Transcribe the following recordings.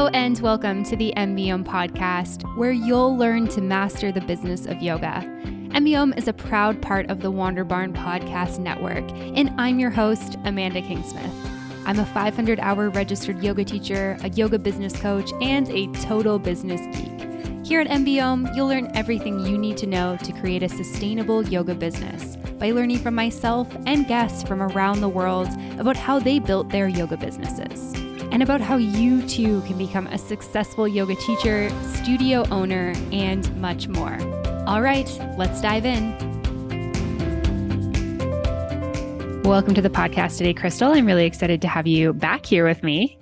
Hello and welcome to the MBOM podcast, where you'll learn to master the business of yoga. MBOM is a proud part of the Wander Barn Podcast Network, and I'm your host, Amanda Kingsmith. I'm a 500-hour registered yoga teacher, a yoga business coach, and a total business geek. Here at MBOM, you'll learn everything you need to know to create a sustainable yoga business by learning from myself and guests from around the world about how they built their yoga businesses, and about how you too can become a successful yoga teacher, studio owner, and much more. All right, let's dive in. Welcome to the podcast today, Crystal. I'm really excited to have you back here with me.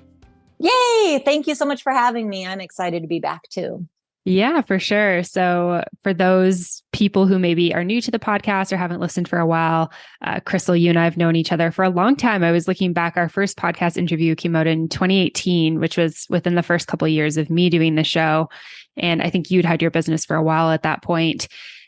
Yay! Thank you so much for having me. I'm excited to be back too. Yeah, for sure. So for those people who maybe are new to the podcast or haven't listened for a while, Crystal, you and I have known each other for a long time. I was looking back, our first podcast interview came out in 2018, which was within the first couple of years of me doing the show. And I think you'd had your business for a while at that point.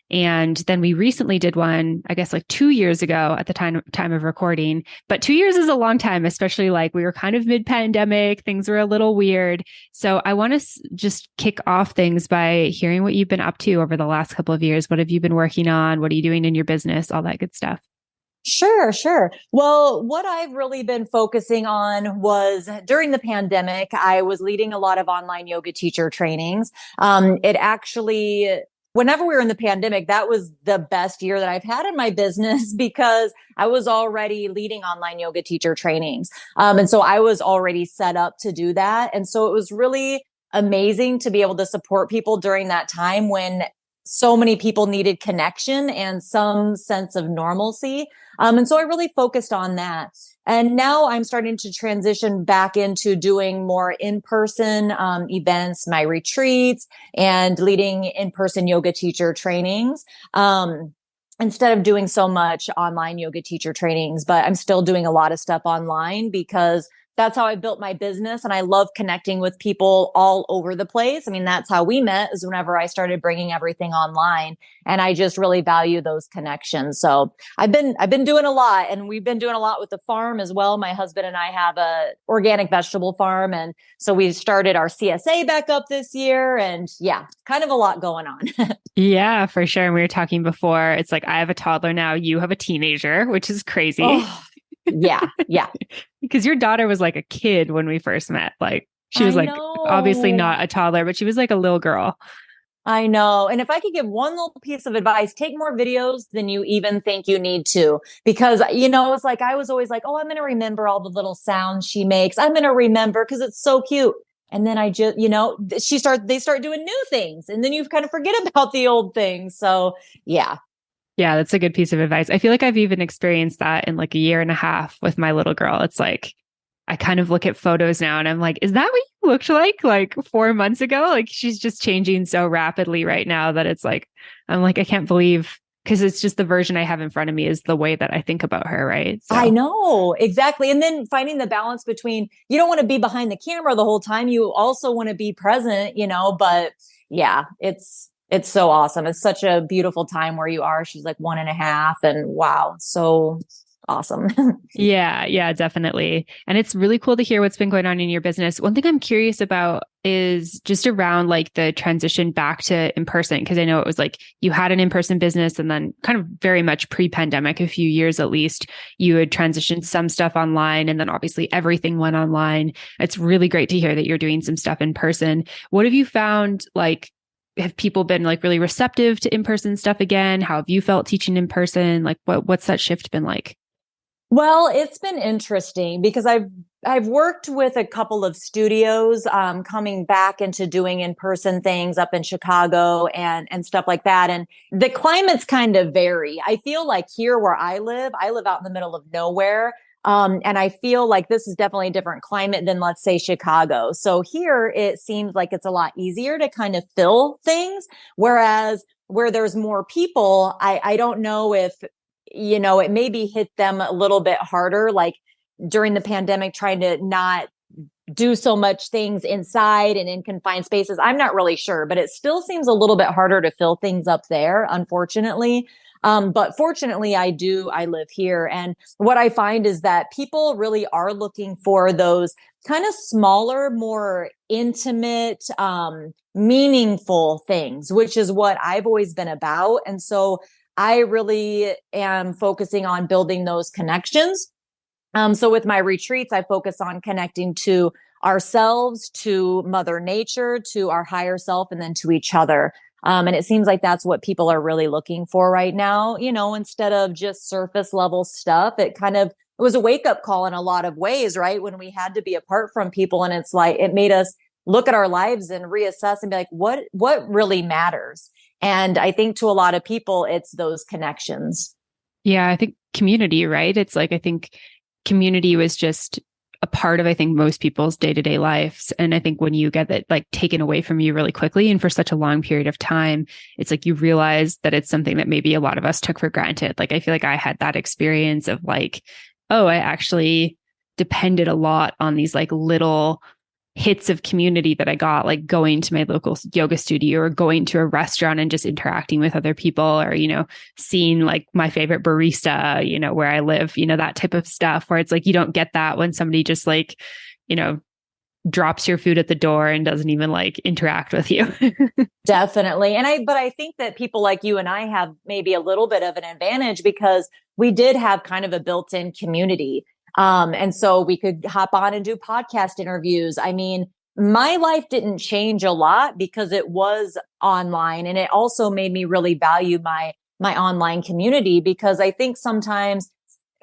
And then we recently did one, I guess like 2 years ago at the time of recording. But 2 years is a long time, especially like we were kind of mid-pandemic. Things were a little weird. So I want to just kick off things by hearing what you've been up to over the last couple of years. What have you been working on? What are you doing in your business? All that good stuff. Sure. Well, what I've really been focusing on was during the pandemic, I was leading a lot of online yoga teacher trainings. Whenever we were in the pandemic, that was the best year that I've had in my business because I was already leading online yoga teacher trainings. And so I was already set up to do that. And so it was really amazing to be able to support people during that time when so many people needed connection and some sense of normalcy. And so I really focused on that. And now I'm starting to transition back into doing more in-person events, my retreats, and leading in-person yoga teacher trainings. Instead of doing so much online yoga teacher trainings, but I'm still doing a lot of stuff online because that's how I built my business. And I love connecting with people all over the place. I mean, that's how we met, is whenever I started bringing everything online, and I just really value those connections. So I've been doing a lot, and we've been doing a lot with the farm as well. My husband and I have a organic vegetable farm. And so we started our CSA back up this year, and yeah, kind of a lot going on. Yeah, for sure. And we were talking before, it's like, I have a toddler now, you have a teenager, which is crazy. Oh, yeah. Because your daughter was like a kid when we first met. Like she was like, obviously not a toddler, but she was like a little girl. I know. And if I could give one little piece of advice, take more videos than you even think you need to, because, it's like, I was always like, oh, I'm going to remember all the little sounds she makes. I'm going to remember because it's so cute. And then I just, they start doing new things, and then you kind of forget about the old things. So yeah. Yeah, that's a good piece of advice. I feel like I've even experienced that in like a year and a half with my little girl. It's like, I kind of look at photos now and I'm like, is that what you looked like 4 months ago? Like she's just changing so rapidly right now that it's like, I'm like, I can't believe, because it's just the version I have in front of me is the way that I think about her. Right. So. I know, exactly. And then finding the balance between, you don't want to be behind the camera the whole time. You also want to be present, but yeah, it's so awesome. It's such a beautiful time where you are. She's like 1.5, and wow, so awesome. Yeah, definitely. And it's really cool to hear what's been going on in your business. One thing I'm curious about is just around like the transition back to in-person, because I know it was like you had an in-person business and then kind of very much pre-pandemic, a few years at least, you had transitioned some stuff online, and then obviously everything went online. It's really great to hear that you're doing some stuff in person. What have you found, like, have people been like really receptive to in-person stuff again? How have you felt teaching in person? Like what's that shift been like? Well, it's been interesting because I've worked with a couple of studios coming back into doing in-person things up in Chicago and stuff like that. And the climates kind of vary. I feel like here where I live out in the middle of nowhere. And I feel like this is definitely a different climate than, let's say, Chicago. So here it seems like it's a lot easier to kind of fill things. Whereas where there's more people, I don't know if, it maybe hit them a little bit harder, like during the pandemic, trying to not do so much things inside and in confined spaces. I'm not really sure, but it still seems a little bit harder to fill things up there, unfortunately. But fortunately, I live here. And what I find is that people really are looking for those kind of smaller, more intimate, meaningful things, which is what I've always been about. And so I really am focusing on building those connections. So with my retreats, I focus on connecting to ourselves, to Mother Nature, to our higher self, and then to each other. And it seems like that's what people are really looking for right now. Instead of just surface level stuff, it was a wake up call in a lot of ways, right? When we had to be apart from people, and it's like, it made us look at our lives and reassess and be like, what really matters? And I think to a lot of people, it's those connections. Yeah, I think community, right? It's like, I think community was just a part of, I think, most people's day-to-day lives. And I think when you get that like taken away from you really quickly and for such a long period of time, it's like you realize that it's something that maybe a lot of us took for granted. Like, I feel like I had that experience of like, oh, I actually depended a lot on these like little hits of community that I got, like going to my local yoga studio or going to a restaurant and just interacting with other people, or, seeing like my favorite barista, where I live, that type of stuff, where it's like, you don't get that when somebody just like, drops your food at the door and doesn't even like interact with you. Definitely. But I think that people like you and I have maybe a little bit of an advantage because we did have kind of a built-in community. And so we could hop on and do podcast interviews. I mean, my life didn't change a lot because it was online, and it also made me really value my online community, because I think sometimes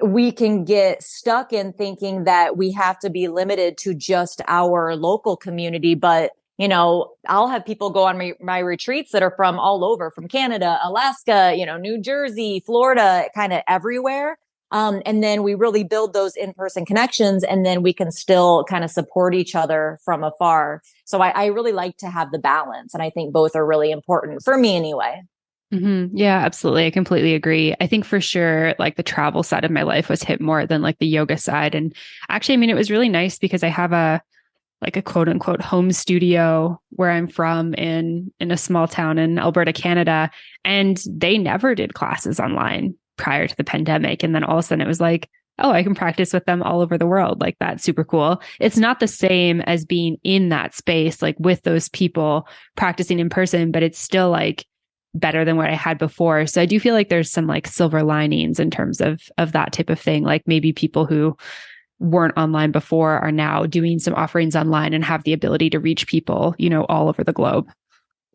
we can get stuck in thinking that we have to be limited to just our local community. But, I'll have people go on my retreats that are from all over, from Canada, Alaska, New Jersey, Florida, kind of everywhere. And then we really build those in-person connections, and then we can still kind of support each other from afar. So I really like to have the balance. And I think both are really important for me anyway. Mm-hmm. Yeah, absolutely. I completely agree. I think for sure, like the travel side of my life was hit more than like the yoga side. And actually, I mean, it was really nice because I have a quote unquote home studio where I'm from in a small town in Alberta, Canada. And they never did classes online prior to the pandemic. And then all of a sudden it was like, oh, I can practice with them all over the world. Like, that's super cool. It's not the same as being in that space, like with those people practicing in person, but it's still like better than what I had before. So I do feel like there's some like silver linings in terms of that type of thing. Like maybe people who weren't online before are now doing some offerings online and have the ability to reach people, all over the globe.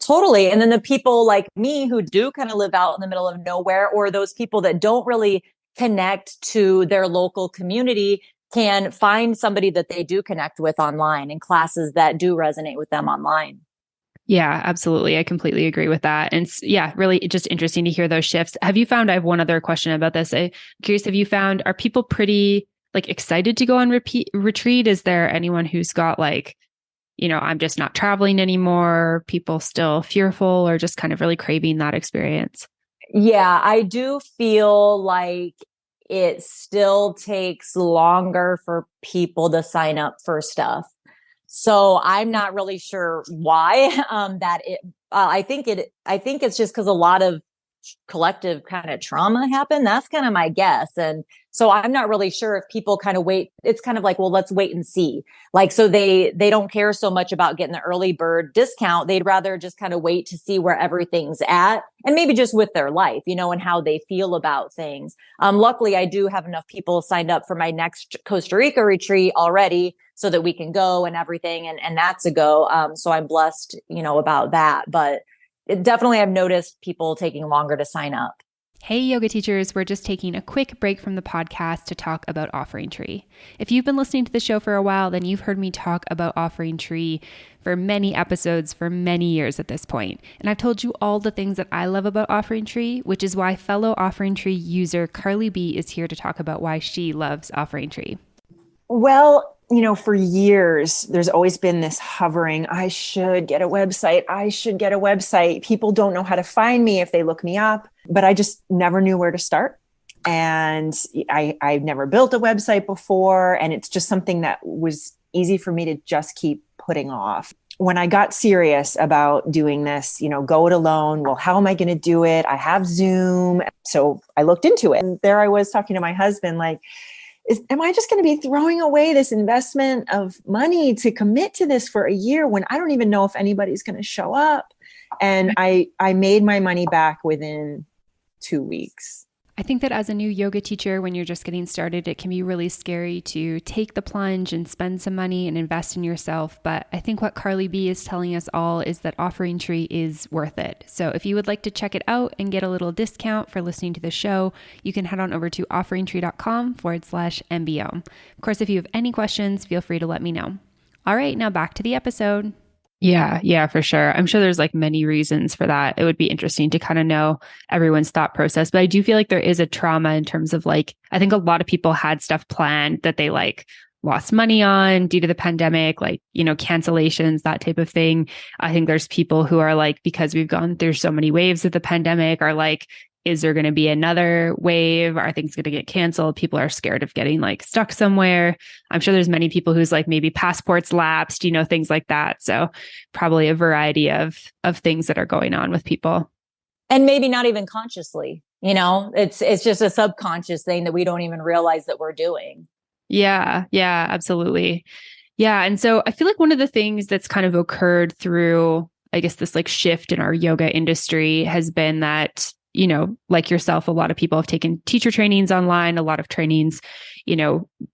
Totally. And then the people like me who do kind of live out in the middle of nowhere, or those people that don't really connect to their local community, can find somebody that they do connect with online, and classes that do resonate with them online. Yeah, absolutely. I completely agree with that. And yeah, really just interesting to hear those shifts. Have you found, I have one other question about this. I'm curious, are people pretty like excited to go on retreat? Is there anyone who's got like, I'm just not traveling anymore, people still fearful or just kind of really craving that experience? Yeah, I do feel like it still takes longer for people to sign up for stuff. So I'm not really sure why I think it's just because a lot of collective kind of trauma happened. That's kind of my guess. And so I'm not really sure if people kind of wait. It's kind of like, well, let's wait and see. Like, so they don't care so much about getting the early bird discount. They'd rather just kind of wait to see where everything's at, and maybe just with their life, and how they feel about things. Luckily, I do have enough people signed up for my next Costa Rica retreat already, so that we can go and everything. And that's a go. So I'm blessed, about that. But definitely I've noticed people taking longer to sign up. Hey, yoga teachers, we're just taking a quick break from the podcast to talk about Offering Tree. If you've been listening to the show for a while, then you've heard me talk about Offering Tree for many episodes for many years at this point. And I've told you all the things that I love about Offering Tree, which is why fellow Offering Tree user Carly B is here to talk about why she loves Offering Tree. Well, for years, there's always been this hovering, I should get a website. I should get a website. People don't know how to find me if they look me up, but I just never knew where to start. And I've never built a website before. And it's just something that was easy for me to just keep putting off. When I got serious about doing this, go it alone. Well, how am I going to do it? I have Zoom. So I looked into it, and there I was talking to my husband, like, am I just going to be throwing away this investment of money to commit to this for a year when I don't even know if anybody's going to show up? And I made my money back within 2 weeks. I think that as a new yoga teacher, when you're just getting started, it can be really scary to take the plunge and spend some money and invest in yourself. But I think what Carly B is telling us all is that Offering Tree is worth it. So if you would like to check it out and get a little discount for listening to the show, you can head on over to offeringtree.com/MBO. Of course, if you have any questions, feel free to let me know. All right, now back to the episode. Yeah, for sure. I'm sure there's like many reasons for that. It would be interesting to kind of know everyone's thought process, but I do feel like there is a trauma in terms of like, I think a lot of people had stuff planned that they like lost money on due to the pandemic, like, cancellations, that type of thing. I think there's people who are like, because we've gone through so many waves of the pandemic, are like, is there going to be another wave? Are things going to get canceled? People are scared of getting like stuck somewhere. I'm sure there's many people who's like maybe passports lapsed, things like that. So probably a variety of things that are going on with people. And maybe not even consciously, it's just a subconscious thing that we don't even realize that we're doing. Yeah, absolutely. Yeah. And so I feel like one of the things that's kind of occurred through, I guess, this like shift in our yoga industry has been that, like yourself, a lot of people have taken teacher trainings online. A lot of trainings,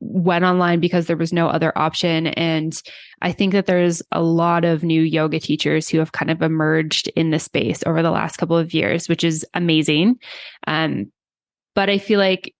went online because there was no other option. And I think that there's a lot of new yoga teachers who have kind of emerged in the space over the last couple of years, which is amazing. But I feel like,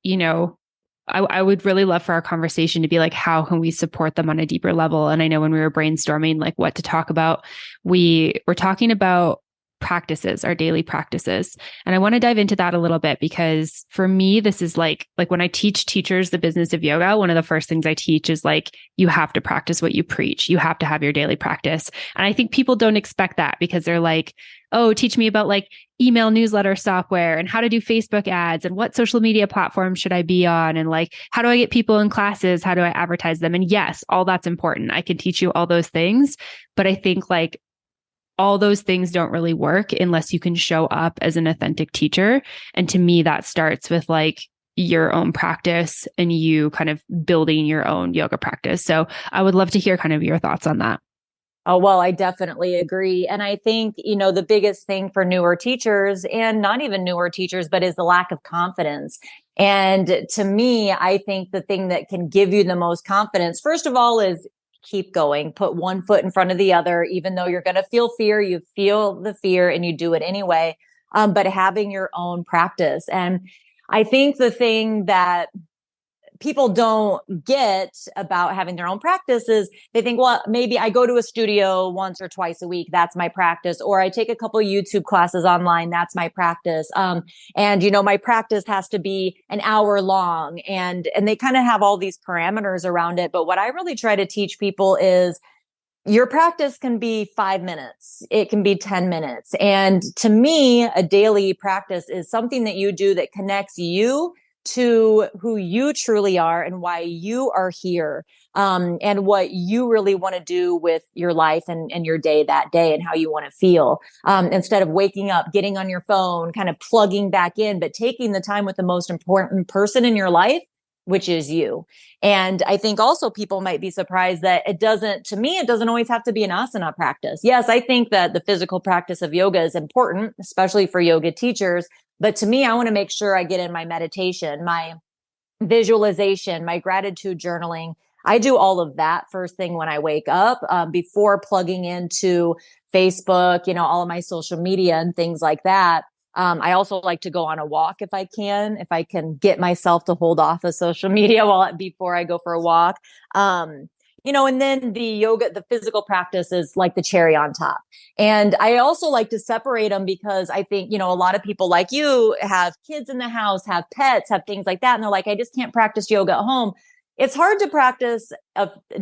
I would really love for our conversation to be like, how can we support them on a deeper level? And I know when we were brainstorming, like what to talk about, we were talking about practices, our daily practices. And I want to dive into that a little bit because for me, this is like when I teach teachers the business of yoga, one of the first things I teach is like, you have to practice what you preach. You have to have your daily practice. And I think people don't expect that because they're like, oh, teach me about like email newsletter software and how to do Facebook ads and what social media platforms should I be on? And like, how do I get people in classes? How do I advertise them? And yes, all that's important. I can teach you all those things. But I think like all those things don't really work unless you can show up as an authentic teacher. And to me, that starts with like your own practice and you kind of building your own yoga practice. So I would love to hear kind of your thoughts on that. Oh, well, I definitely agree. And I think, the biggest thing for newer teachers and not even newer teachers, but is the lack of confidence. And to me, I think the thing that can give you the most confidence, first of all, is keep going, put one foot in front of the other, even though you're going to feel fear, you feel the fear and you do it anyway. But having your own practice. And I think the thing that people don't get about having their own practice is they think, well, maybe I go to a studio once or twice a week. That's my practice. Or I take a couple of YouTube classes online. That's my practice. And my practice has to be an hour long and they kind of have all these parameters around it. But what I really try to teach people is your practice can be 5 minutes. It can be 10 minutes. And to me, a daily practice is something that you do that connects you to who you truly are and why you are here, and what you really want to do with your life and your day that day and how you want to feel, instead of waking up, getting on your phone, kind of plugging back in, but taking the time with the most important person in your life, which is you. And I think also people might be surprised that it doesn't always have to be an asana practice. Yes, I think that the physical practice of yoga is important, especially for yoga teachers. But to me, I want to make sure I get in my meditation, my visualization, my gratitude journaling. I do all of that first thing when I wake up, before plugging into Facebook, all of my social media and things like that. I also like to go on a walk if I can get myself to hold off of social media before I go for a walk. And then the physical practice is like the cherry on top. And I also like to separate them because I think, a lot of people like you have kids in the house, have pets, have things like that. And they're like, I just can't practice yoga at home. It's hard to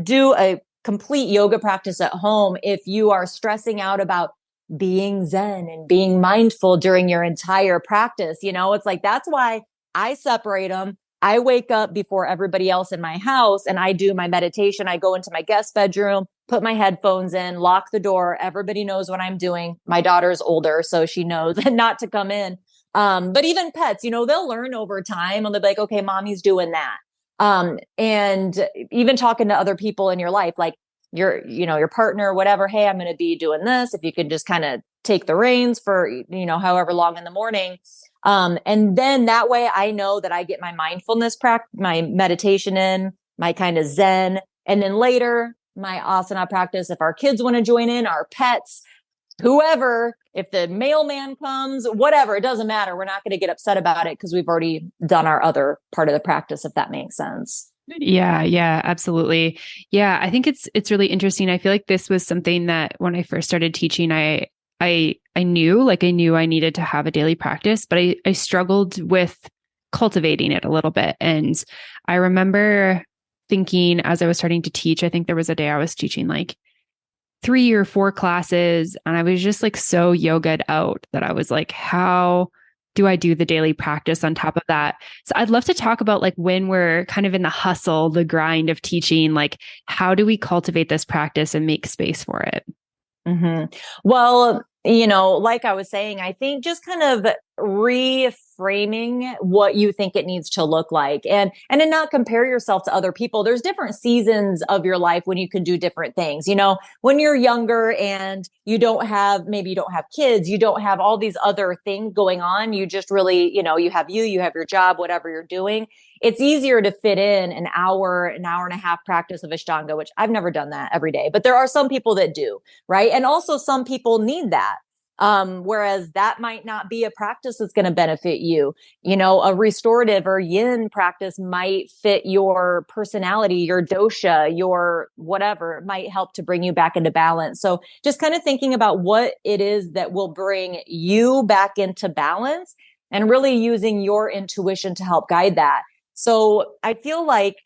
do a complete yoga practice at home if you are stressing out about being zen and being mindful during your entire practice. It's like, that's why I separate them. I wake up before everybody else in my house and I do my meditation. I go into my guest bedroom, put my headphones in, lock the door. Everybody knows what I'm doing. My daughter's older, so she knows not to come in. But even pets, they'll learn over time and they'll be like, okay, mommy's doing that. And even talking to other people in your life, like your partner, whatever, hey, I'm going to be doing this. If you could just kind of take the reins for, however long in the morning. And then that way I know that I get my mindfulness practice, my meditation in, my kind of Zen. And then later my asana practice, if our kids want to join in, our pets, whoever, if the mailman comes, whatever, it doesn't matter. We're not going to get upset about it because we've already done our other part of the practice, if that makes sense. Yeah, absolutely. Yeah, I think it's really interesting. I feel like this was something that when I first started teaching, I knew I needed to have a daily practice, but I struggled with cultivating it a little bit. And I remember thinking as I was starting to teach, I think there was a day I was teaching like 3 or 4 classes, and I was just like so yogaed out that I was like, how do I do the daily practice on top of that? So I'd love to talk about like when we're kind of in the hustle, the grind of teaching, like how do we cultivate this practice and make space for it? Mm-hmm. Well, like I was saying, I think just kind of reframing what you think it needs to look like and then not compare yourself to other people. There's different seasons of your life when you can do different things. When you're younger and maybe you don't have kids, you don't have all these other things going on. You just really, you have your job, whatever you're doing. It's easier to fit in an hour and a half practice of Ashtanga, which I've never done that every day, but there are some people that do. Right. And also some people need that. Whereas that might not be a practice that's going to benefit you. A restorative or yin practice might fit your personality, your dosha, your whatever. It might help to bring you back into balance. So just kind of thinking about what it is that will bring you back into balance and really using your intuition to help guide that. So I feel like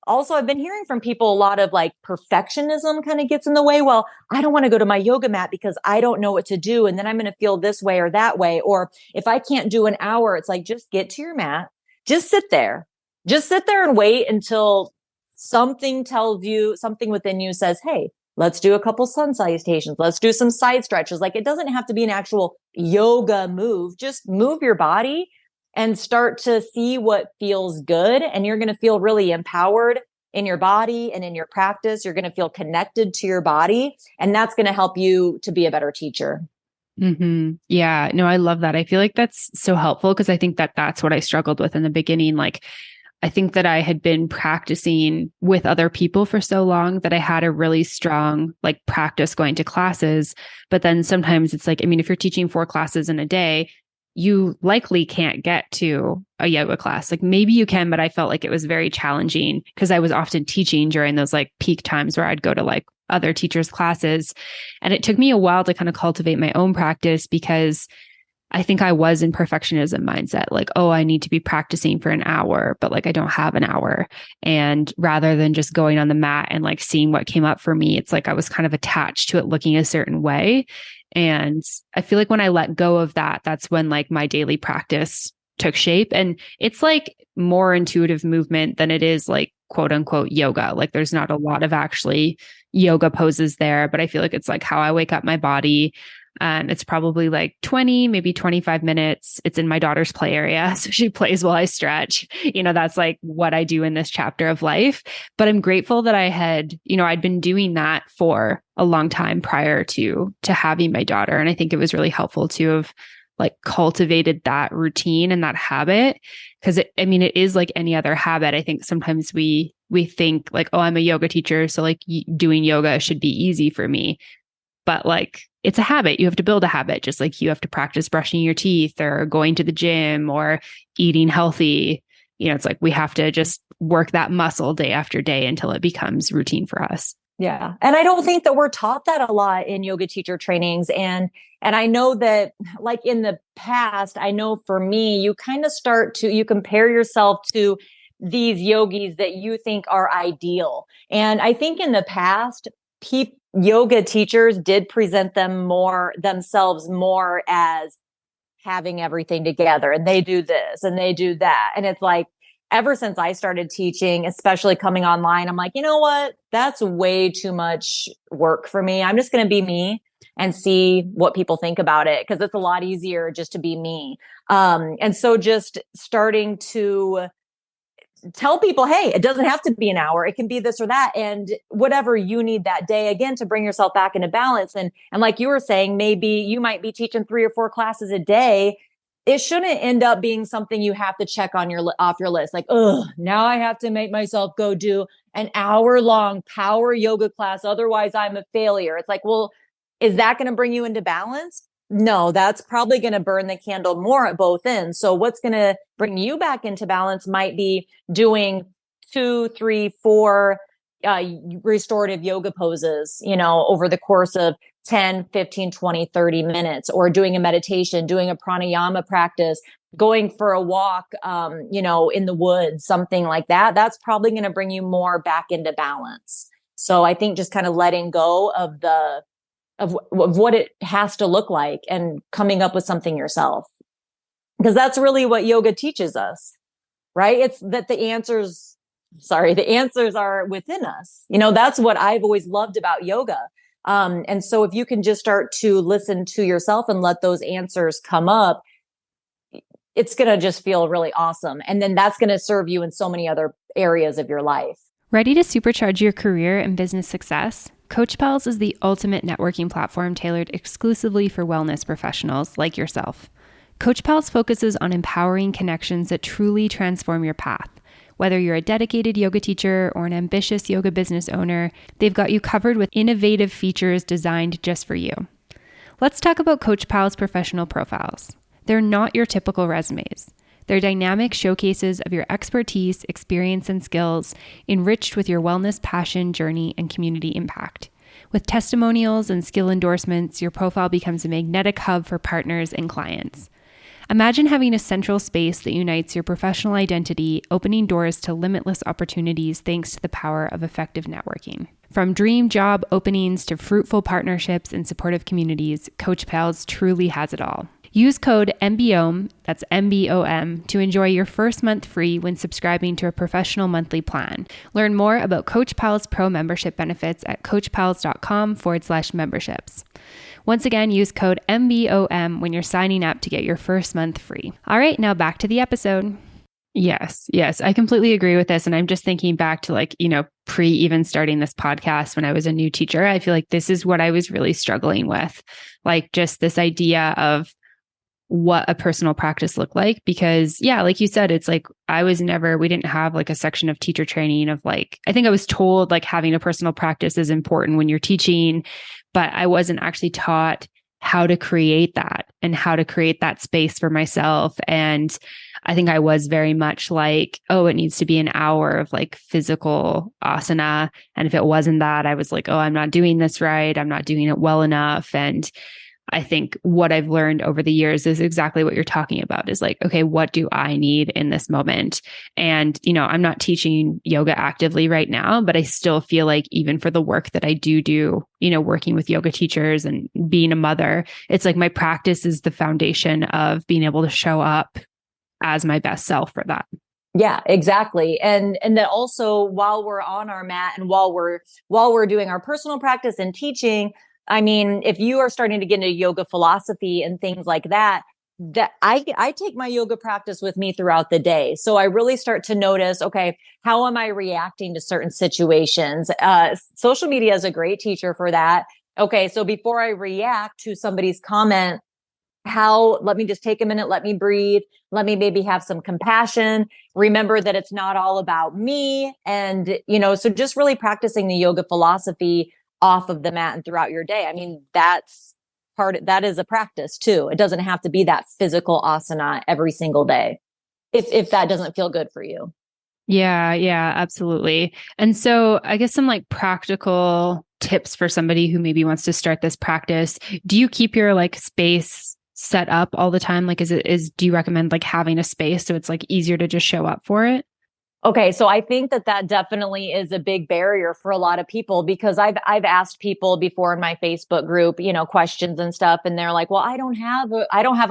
also I've been hearing from people a lot of like perfectionism kind of gets in the way. Well, I don't want to go to my yoga mat because I don't know what to do. And then I'm going to feel this way or that way. Or if I can't do an hour, it's like, just get to your mat, just sit there and wait until something tells you, something within you says, hey, let's do a couple sun salutations. Let's do some side stretches. Like it doesn't have to be an actual yoga move. Just move your body and start to see what feels good. And you're going to feel really empowered in your body and in your practice. You're going to feel connected to your body. And that's going to help you to be a better teacher. Mm-hmm. Yeah, no, I love that. I feel like that's so helpful because I think that that's what I struggled with in the beginning. Like, I think that I had been practicing with other people for so long that I had a really strong like practice going to classes. But then sometimes it's like, I mean, if you're teaching 4 classes in a day, you likely can't get to a yoga class. Like maybe you can, but I felt like it was very challenging because I was often teaching during those like peak times where I'd go to like other teachers' classes. And it took me a while to kind of cultivate my own practice because I think I was in perfectionism mindset, like, oh, I need to be practicing for an hour, but like I don't have an hour. And rather than just going on the mat and like seeing what came up for me, it's like I was kind of attached to it looking a certain way. And I feel like when I let go of that, that's when like my daily practice took shape. And it's like more intuitive movement than it is like quote unquote yoga. Like there's not a lot of actually yoga poses there, but I feel like it's like how I wake up my body. It's probably like 20, maybe 25 minutes. It's in my daughter's play area. So she plays while I stretch. That's like what I do in this chapter of life. But I'm grateful that I had, I'd been doing that for a long time prior to having my daughter. And I think it was really helpful to have like cultivated that routine and that habit. Cause it is like any other habit. I think sometimes we think like, oh, I'm a yoga teacher, so like doing yoga should be easy for me. But like, it's a habit. You have to build a habit, just like you have to practice brushing your teeth or going to the gym or eating healthy. It's like we have to just work that muscle day after day until it becomes routine for us. Yeah. And I don't think that we're taught that a lot in yoga teacher trainings. And I know that like in the past, I know for me, you kind of you compare yourself to these yogis that you think are ideal. And I think in the past, yoga teachers did present themselves more as having everything together, and they do this and they do that. And it's like, ever since I started teaching, especially coming online, I'm like, you know what? That's way too much work for me. I'm just going to be me and see what people think about it, because it's a lot easier just to be me. And so just starting to tell people, hey, it doesn't have to be an hour. It can be this or that. And whatever you need that day, again, to bring yourself back into balance. And like you were saying, maybe you might be teaching 3 or 4 classes a day. It shouldn't end up being something you have to check on off your list. Like, oh, now I have to make myself go do an hour-long power yoga class. Otherwise I'm a failure. It's like, well, is that going to bring you into balance? No, that's probably going to burn the candle more at both ends. So what's going to bring you back into balance might be doing 2, 3, 4 restorative yoga poses, over the course of 10, 15, 20, 30 minutes, or doing a meditation, doing a pranayama practice, going for a walk, in the woods, something like that. That's probably going to bring you more back into balance. So I think just kind of letting go of what it has to look like and coming up with something yourself. Because that's really what yoga teaches us, right? It's that the answers are within us. That's what I've always loved about yoga. And so if you can just start to listen to yourself and let those answers come up, it's going to just feel really awesome. And then that's going to serve you in so many other areas of your life. Ready to supercharge your career and business success? Coach Pals is the ultimate networking platform tailored exclusively for wellness professionals like yourself. Coach Pals focuses on empowering connections that truly transform your path. Whether you're a dedicated yoga teacher or an ambitious yoga business owner, they've got you covered with innovative features designed just for you. Let's talk about Coach Pals professional profiles. They're not your typical resumes. They're dynamic showcases of your expertise, experience, and skills, enriched with your wellness passion, journey, and community impact. With testimonials and skill endorsements, your profile becomes a magnetic hub for partners and clients. Imagine having a central space that unites your professional identity, opening doors to limitless opportunities thanks to the power of effective networking. From dream job openings to fruitful partnerships and supportive communities, Coach Pals truly has it all. Use code MBOM, that's MBOM, to enjoy your first month free when subscribing to a professional monthly plan. Learn more about Coach Pals Pro membership benefits at coachpals.com/memberships. Once again, use code MBOM when you're signing up to get your first month free. All right, now back to the episode. Yes, I completely agree with this. And I'm just thinking back to pre even starting this podcast when I was a new teacher. I feel like this is what I was really struggling with, just this idea of what a personal practice looked like. Because like you said, it's we didn't have a section of teacher training of I think I was told having a personal practice is important when you're teaching, but I wasn't actually taught how to create that and how to create that space for myself. And I think I was very much it needs to be an hour of physical asana. And if it wasn't that, I was I'm not doing this right. I'm not doing it well enough. And I think what I've learned over the years is exactly what you're talking about is okay, what do I need in this moment? And, I'm not teaching yoga actively right now, but I still feel even for the work that I do, working with yoga teachers and being a mother, it's my practice is the foundation of being able to show up as my best self for that. Yeah, exactly. And then also while we're on our mat and while we're doing our personal practice and teaching, I mean, if you are starting to get into yoga philosophy and things like that I take my yoga practice with me throughout the day. So I really start to notice, okay, how am I reacting to certain situations? Social media is a great teacher for that. Okay. So before I react to somebody's comment, let me just take a minute, let me breathe, let me maybe have some compassion, remember that it's not all about me. And, so just really practicing the yoga philosophy off of the mat and throughout your day. I mean, that is a practice too. It doesn't have to be that physical asana every single day if that doesn't feel good for you. Yeah, absolutely. And so I guess some practical tips for somebody who maybe wants to start this practice. Do you keep your space set up all the time? Do you recommend having a space so it's easier to just show up for it? Okay. So I think that definitely is a big barrier for a lot of people because I've asked people before in my Facebook group, questions and stuff. And they're like, well, I don't have a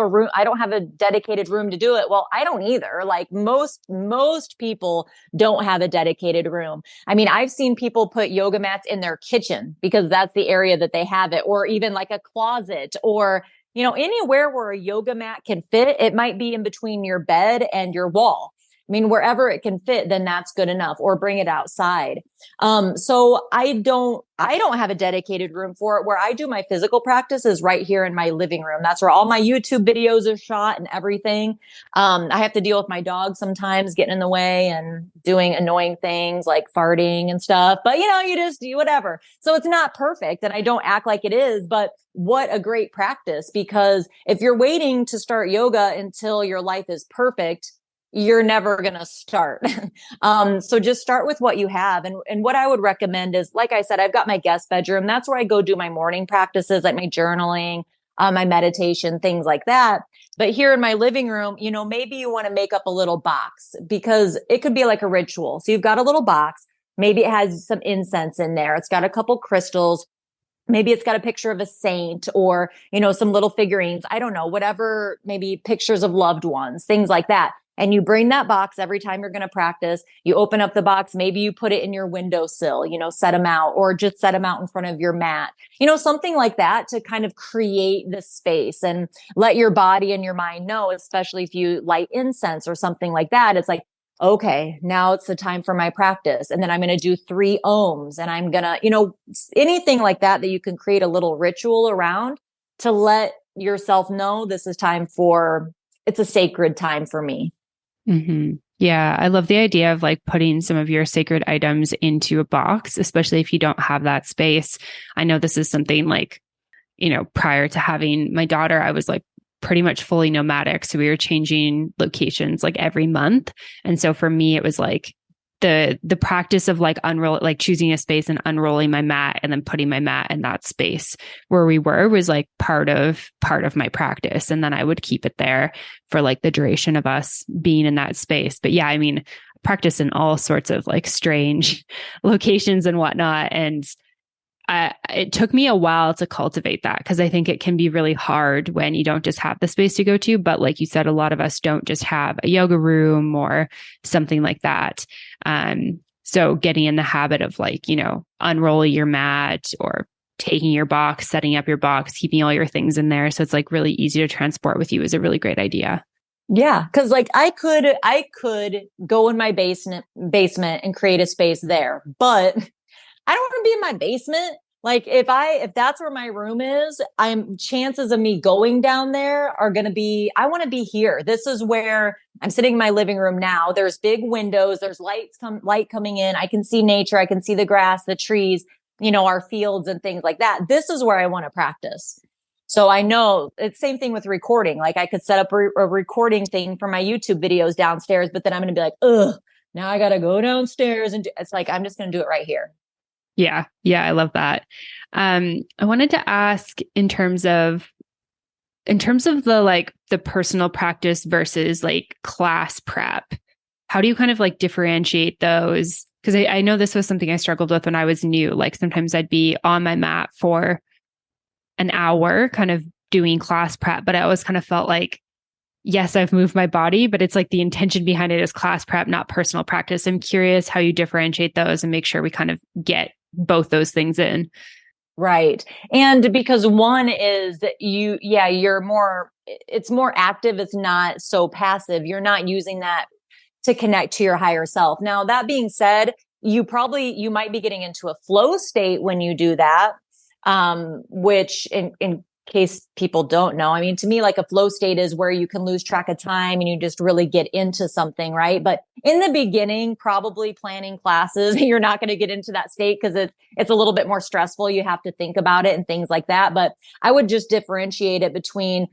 room. I don't have a dedicated room to do it. Well, I don't either. Most people don't have a dedicated room. I mean, I've seen people put yoga mats in their kitchen because that's the area that they have it, or even a closet or, anywhere where a yoga mat can fit. It might be in between your bed and your wall. I mean, wherever it can fit, then that's good enough, or bring it outside. So I don't have a dedicated room for it. Where I do my physical practice is right here in my living room. That's where all my YouTube videos are shot and everything. I have to deal with my dog sometimes getting in the way and doing annoying things like farting and stuff, but you just do whatever. So it's not perfect, and I don't act like it is, but what a great practice, because if you're waiting to start yoga until your life is perfect, you're never going to start. So just start with what you have. And what I would recommend is, like I said, I've got my guest bedroom. That's where I go do my morning practices, like my journaling, my meditation, things like that. But here in my living room, maybe you want to make up a little box, because it could be like a ritual. So you've got a little box. Maybe it has some incense in there. It's got a couple crystals. Maybe it's got a picture of a saint, or, some little figurines. I don't know, whatever, maybe pictures of loved ones, things like that. And you bring that box every time you're going to practice. You open up the box. Maybe you put it in your windowsill, set them out, or just set them out in front of your mat, something like that, to kind of create this space and let your body and your mind know, especially if you light incense or something like that. It's like, okay, now it's the time for my practice. And then I'm going to do 3 ohms, and I'm going to, anything like that you can create a little ritual around to let yourself know this is time for, it's a sacred time for me. Mm-hmm. Yeah. I love the idea of like putting some of your sacred items into a box, especially if you don't have that space. I know this is something like, prior to having my daughter, I was like pretty much fully nomadic. So we were changing locations like every month. And so for me, it was like the practice of like choosing a space and unrolling my mat and then putting my mat in that space where we were was like part of my practice. And then I would keep it there for like the duration of us being in that space. But yeah, I mean, practice in all sorts of like strange locations and whatnot. And it took me a while to cultivate that, because I think it can be really hard when you don't just have the space to go to. But like you said, a lot of us don't just have a yoga room or something like that. So getting in the habit of like, unrolling your mat or taking your box, setting up your box, keeping all your things in there, so it's like really easy to transport with you, is a really great idea. Yeah. Cause like I could go in my basement and create a space there, but I don't want to be in my basement. Like if that's where my room is, chances of me going down there are going to be, I want to be here. This is where I'm sitting in my living room now. There's big windows. There's light coming in. I can see nature. I can see the grass, the trees, our fields and things like that. This is where I want to practice. So I know it's same thing with recording. Like I could set up a recording thing for my YouTube videos downstairs, but then I'm going to be like, ugh, now I got to go downstairs. And it's like, I'm just going to do it right here. Yeah. Yeah. I love that. I wanted to ask in terms of the personal practice versus like class prep, how do you kind of like differentiate those? Because I know this was something I struggled with when I was new. Like sometimes I'd be on my mat for an hour kind of doing class prep, but I always kind of felt like, yes, I've moved my body, but it's like the intention behind it is class prep, not personal practice. I'm curious how you differentiate those and make sure we kind of get both those things in. Right. And because one is you're more, it's more active. It's not so passive. You're not using that to connect to your higher self. Now, that being said, you might be getting into a flow state when you do that. Which in case people don't know, I mean, to me, like a flow state is where you can lose track of time and you just really get into something, right? But in the beginning, probably planning classes, you're not going to get into that state because it's a little bit more stressful. You have to think about it and things like that. But I would just differentiate it between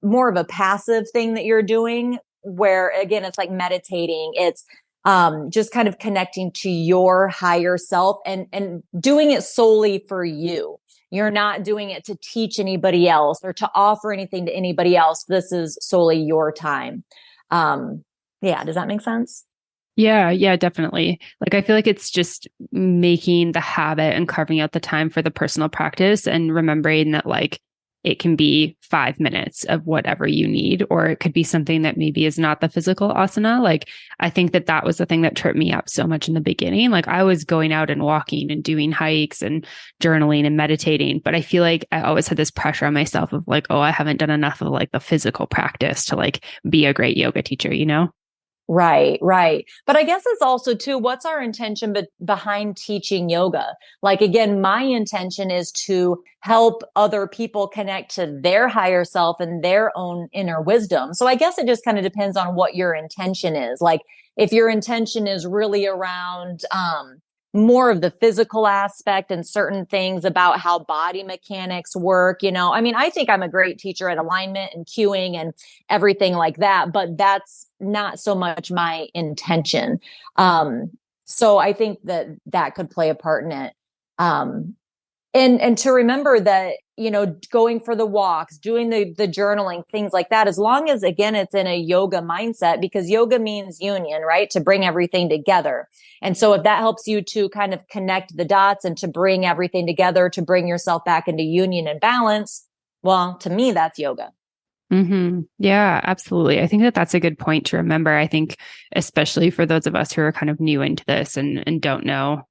more of a passive thing that you're doing, where again, it's like meditating. It's just kind of connecting to your higher self and doing it solely for you. You're not doing it to teach anybody else or to offer anything to anybody else. This is solely your time. Yeah. Does that make sense? Yeah. Yeah, definitely. Like, I feel like it's just making the habit and carving out the time for the personal practice and remembering that like, it can be 5 minutes of whatever you need, or it could be something that maybe is not the physical asana. Like, I think that was the thing that tripped me up so much in the beginning. Like I was going out and walking and doing hikes and journaling and meditating, but I feel like I always had this pressure on myself of like, oh, I haven't done enough of like the physical practice to like be a great yoga teacher, Right, right. But I guess it's also too, what's our intention behind teaching yoga? Like, again, my intention is to help other people connect to their higher self and their own inner wisdom. So I guess it just kind of depends on what your intention is. Like, if your intention is really around, more of the physical aspect and certain things about how body mechanics work, I mean, I think I'm a great teacher at alignment and cueing and everything like that, but that's not so much my intention. So I think that could play a part in it. Um, and to remember that, going for the walks, doing the journaling, things like that, as long as, again, it's in a yoga mindset, because yoga means union, right? To bring everything together. And so if that helps you to kind of connect the dots and to bring everything together, to bring yourself back into union and balance, well, to me, that's yoga. Yeah, absolutely. I think that that's a good point to remember. I think, especially for those of us who are kind of new into this and don't know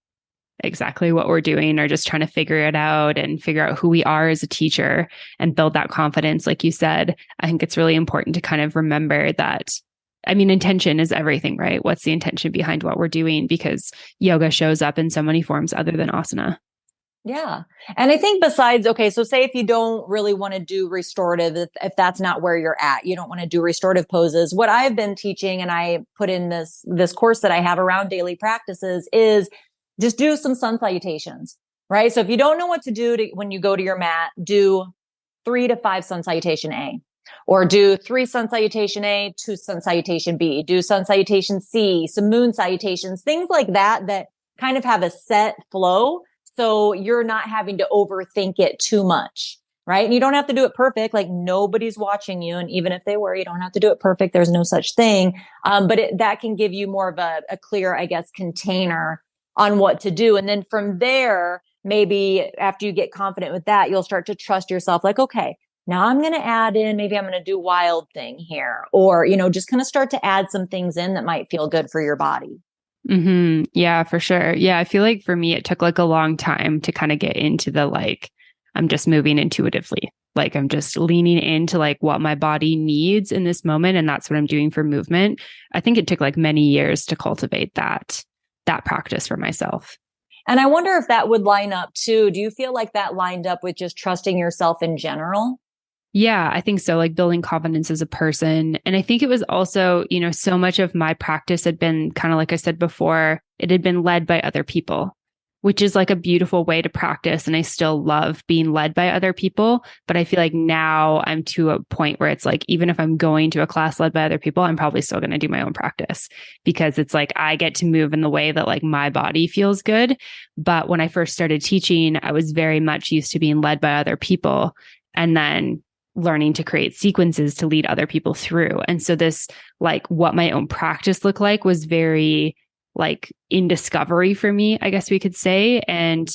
exactly what we're doing, or just trying to figure it out and figure out who we are as a teacher and build that confidence. Like you said, I think it's really important to kind of remember that, I mean, intention is everything, right? What's the intention behind what we're doing? Because yoga shows up in so many forms other than asana. Yeah. And I think besides, okay, so say if you don't really want to do restorative, if that's not where you're at, you don't want to do restorative poses. What I've been teaching, and I put in this course that I have around daily practices, is just do some sun salutations, right? So if you don't know what to do when you go to your mat, do 3 to 5 sun salutation A, or do 3 sun salutation A, 2 sun salutation B, do sun salutation C, some moon salutations, things like that kind of have a set flow. So you're not having to overthink it too much, right? And you don't have to do it perfect. Like, nobody's watching you. And even if they were, you don't have to do it perfect. There's no such thing. But that can give you more of a clear, I guess, container on what to do. And then from there, maybe after you get confident with that, you'll start to trust yourself. Like, okay, now I'm going to add in, maybe I'm going to do wild thing here, or, just kind of start to add some things in that might feel good for your body. Yeah, for sure. Yeah. I feel like for me, it took like a long time to kind of get into the, like, I'm just moving intuitively. Like, I'm just leaning into like what my body needs in this moment. And that's what I'm doing for movement. I think it took like many years to cultivate that practice for myself. And I wonder if that would line up too. Do you feel like that lined up with just trusting yourself in general? Yeah, I think so. Like building confidence as a person. And I think it was also, so much of my practice had been kind of, like I said before, it had been led by other people, which is like a beautiful way to practice. And I still love being led by other people. But I feel like now I'm to a point where it's like, even if I'm going to a class led by other people, I'm probably still going to do my own practice, because it's like I get to move in the way that like my body feels good. But when I first started teaching, I was very much used to being led by other people, and then learning to create sequences to lead other people through. And so this, like, what my own practice looked like was very like in discovery for me, I guess we could say. And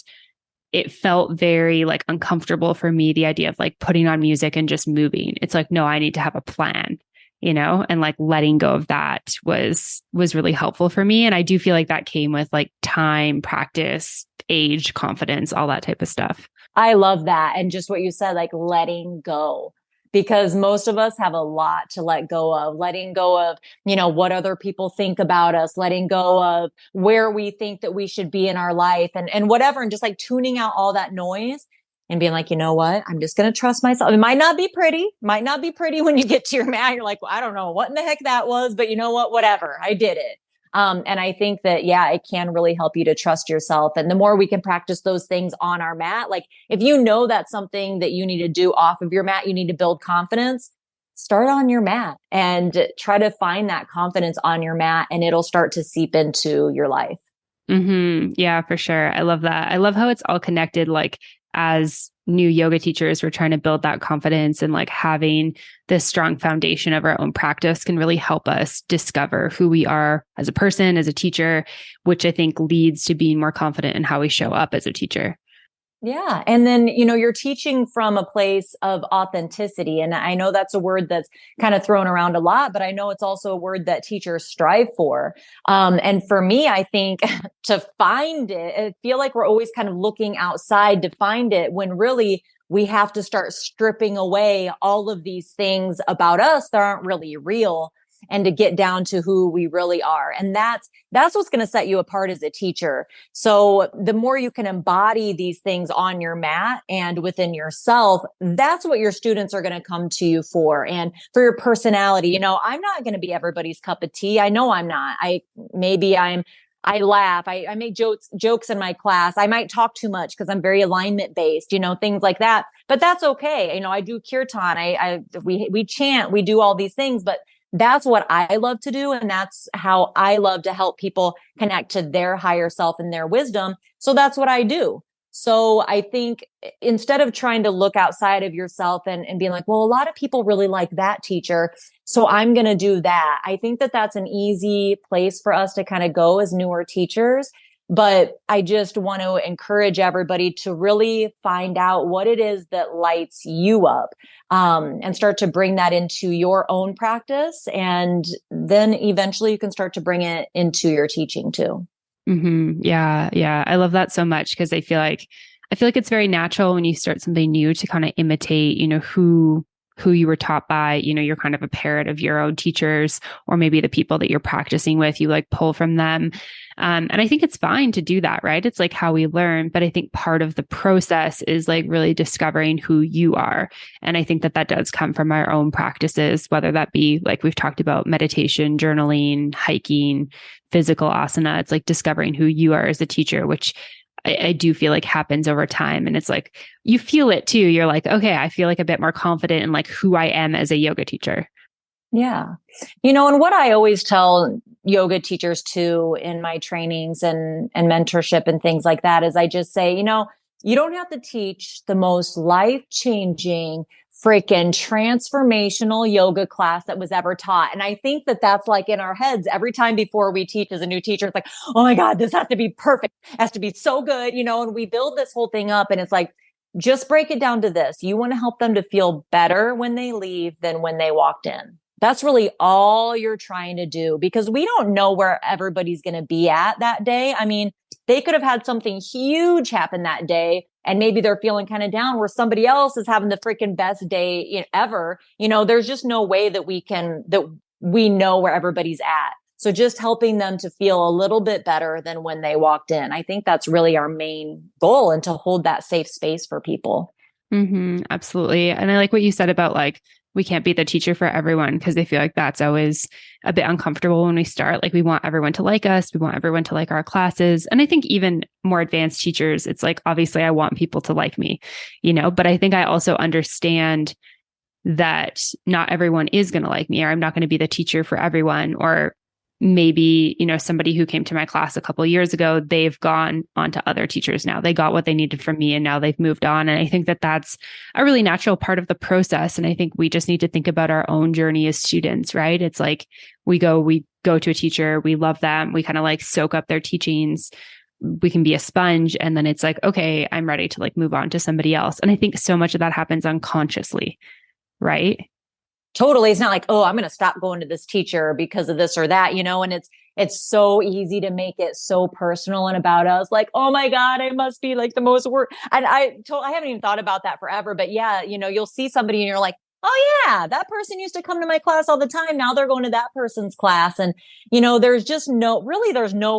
it felt very like uncomfortable for me, the idea of like putting on music and just moving. It's like, no, I need to have a plan, and like letting go of that was really helpful for me. And I do feel like that came with like time, practice, age, confidence, all that type of stuff. I love that. And just what you said, like letting go, because most of us have a lot to let go of, letting go of, what other people think about us, letting go of where we think that we should be in our life and whatever. And just like tuning out all that noise and being like, you know what, I'm just going to trust myself. It might not be pretty when you get to your mat. You're like, well, I don't know what in the heck that was, but you know what, whatever, I did it. And I think that, yeah, it can really help you to trust yourself. And the more we can practice those things on our mat, like if you know that's something that you need to do off of your mat, you need to build confidence, start on your mat and try to find that confidence on your mat, and it'll start to seep into your life. Yeah, for sure. I love that. I love how it's all connected. Like, as new yoga teachers, we're trying to build that confidence, and like having this strong foundation of our own practice can really help us discover who we are as a person, as a teacher, which I think leads to being more confident in how we show up as a teacher. Yeah. And then, you're teaching from a place of authenticity. And I know that's a word that's kind of thrown around a lot, but I know it's also a word that teachers strive for. And for me, I think to find it, I feel like we're always kind of looking outside to find it, when really we have to start stripping away all of these things about us that aren't really real. and to get down to who we really are. And that's what's going to set you apart as a teacher. So the more you can embody these things on your mat and within yourself, that's what your students are going to come to you for. And for your personality, you know, I'm not going to be everybody's cup of tea. I know I'm not. I laugh. I make jokes in my class. I might talk too much because I'm very alignment based, you know, things like that. But that's okay. You know, I do kirtan. We chant. We do all these things. But that's what I love to do, and that's how I love to help people connect to their higher self and their wisdom. So that's what I do. So I think instead of trying to look outside of yourself and being like, well, a lot of people really like that teacher, so I'm going to do that. I think that that's an easy place for us to kind of go as newer teachers. But I just want to encourage everybody to really find out what it is that lights you up, and start to bring that into your own practice. And then eventually you can start to bring it into your teaching too. Mm-hmm. Yeah. Yeah. I love that so much because I feel like it's very natural when you start something new to kind of imitate, you know, who you were taught by. You know, you're kind of a parrot of your own teachers, or maybe the people that you're practicing with, you like pull from them. And I think it's fine to do that, right? It's like how we learn. But I think part of the process is like really discovering who you are. And I think that does come from our own practices, whether that be like we've talked about meditation, journaling, hiking, physical asana. It's like discovering who you are as a teacher, which I do feel like happens over time. And it's like, you feel it too. You're like, okay, I feel like a bit more confident in like who I am as a yoga teacher. Yeah. You know, and what I always tell yoga teachers too in my trainings and mentorship and things like that is I just say, you know, you don't have to teach the most life-changing, freaking transformational yoga class that was ever taught. And I think that that's like in our heads every time before we teach as a new teacher. It's like, oh my God, this has to be perfect. It has to be so good, you know, and we build this whole thing up and it's like, just break it down to this. You want to help them to feel better when they leave than when they walked in. That's really all you're trying to do, because we don't know where everybody's going to be at that day. I mean, they could have had something huge happen that day and maybe they're feeling kind of down where somebody else is having the freaking best day ever. You know, there's just no way that we know where everybody's at. So just helping them to feel a little bit better than when they walked in. I think that's really our main goal, and to hold that safe space for people. Mm-hmm, absolutely. And I like what you said about like, we can't be the teacher for everyone, because I feel like that's always a bit uncomfortable when we start. Like, we want everyone to like us. We want everyone to like our classes. And I think even more advanced teachers, it's like, obviously I want people to like me, you know, but I think I also understand that not everyone is going to like me, or I'm not going to be the teacher for everyone. Or maybe, you know, somebody who came to my class a couple of years ago, they've gone on to other teachers now. They got what they needed from me and now they've moved on. And I think that that's a really natural part of the process. And I think we just need to think about our own journey as students, right? It's like we go to a teacher, we love them, we kind of like soak up their teachings, we can be a sponge. And then it's like, okay, I'm ready to like move on to somebody else. And I think so much of that happens unconsciously, right? Totally. It's not like, oh, I'm going to stop going to this teacher because of this or that, you know, and it's so easy to make it so personal and about us. Like, oh my God, I must be like the most work. And I haven't even thought about that forever, but yeah, you know, you'll see somebody and you're like, oh yeah, that person used to come to my class all the time. Now they're going to that person's class. And, you know, there's no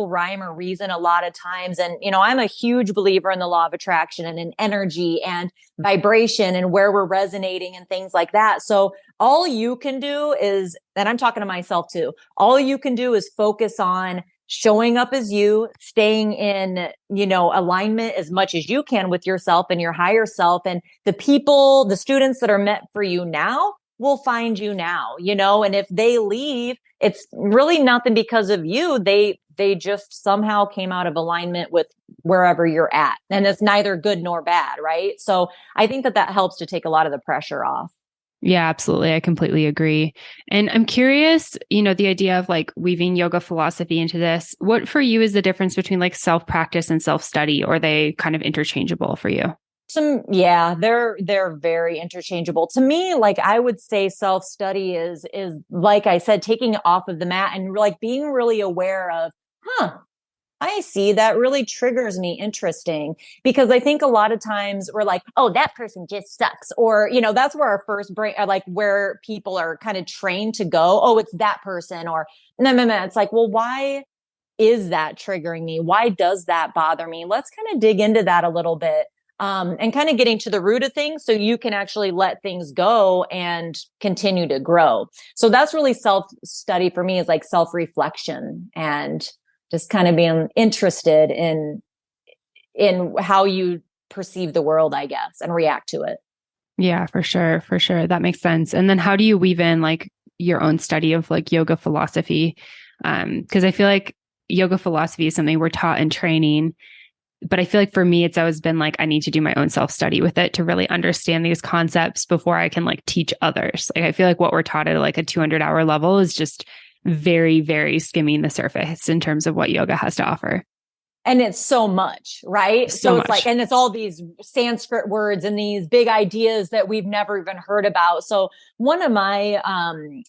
rhyme or reason a lot of times. And, you know, I'm a huge believer in the law of attraction and in energy and vibration and where we're resonating and things like that. So all you can do is, and I'm talking to myself too, all you can do is focus on showing up as you, staying in, you know, alignment as much as you can with yourself and your higher self. And the students that are meant for you now will find you now, you know, and if they leave, it's really nothing because of you. They just somehow came out of alignment with wherever you're at. And it's neither good nor bad, right? So I think that helps to take a lot of the pressure off. Yeah, absolutely. I completely agree. And I'm curious, you know, the idea of like weaving yoga philosophy into this, what for you is the difference between like self-practice and self-study? Or are they kind of interchangeable for you? Yeah, they're very interchangeable. To me, like I would say self-study is like I said, taking it off of the mat and like being really aware of, I see. That really triggers me. Interesting. Because I think a lot of times we're like, oh, that person just sucks. Or, that's where our first brain, like where people are kind of trained to go. Oh, it's that person. Or no. It's like, well, why is that triggering me? Why does that bother me? Let's kind of dig into that a little bit. And kind of getting to the root of things so you can actually let things go and continue to grow. So that's really self-study for me, is like self-reflection and just kind of being interested in how you perceive the world, I guess, and react to it. Yeah, for sure. For sure. That makes sense. And then how do you weave in like your own study of like yoga philosophy? Because I feel like yoga philosophy is something we're taught in training. But I feel like for me, it's always been like, I need to do my own self-study with it to really understand these concepts before I can like teach others. Like, I feel like what we're taught at like a 200-hour level is just very, very skimming the surface in terms of what yoga has to offer. And it's so much, right? So it's much. like, and it's all these Sanskrit words and these big ideas that we've never even heard about. So one of my,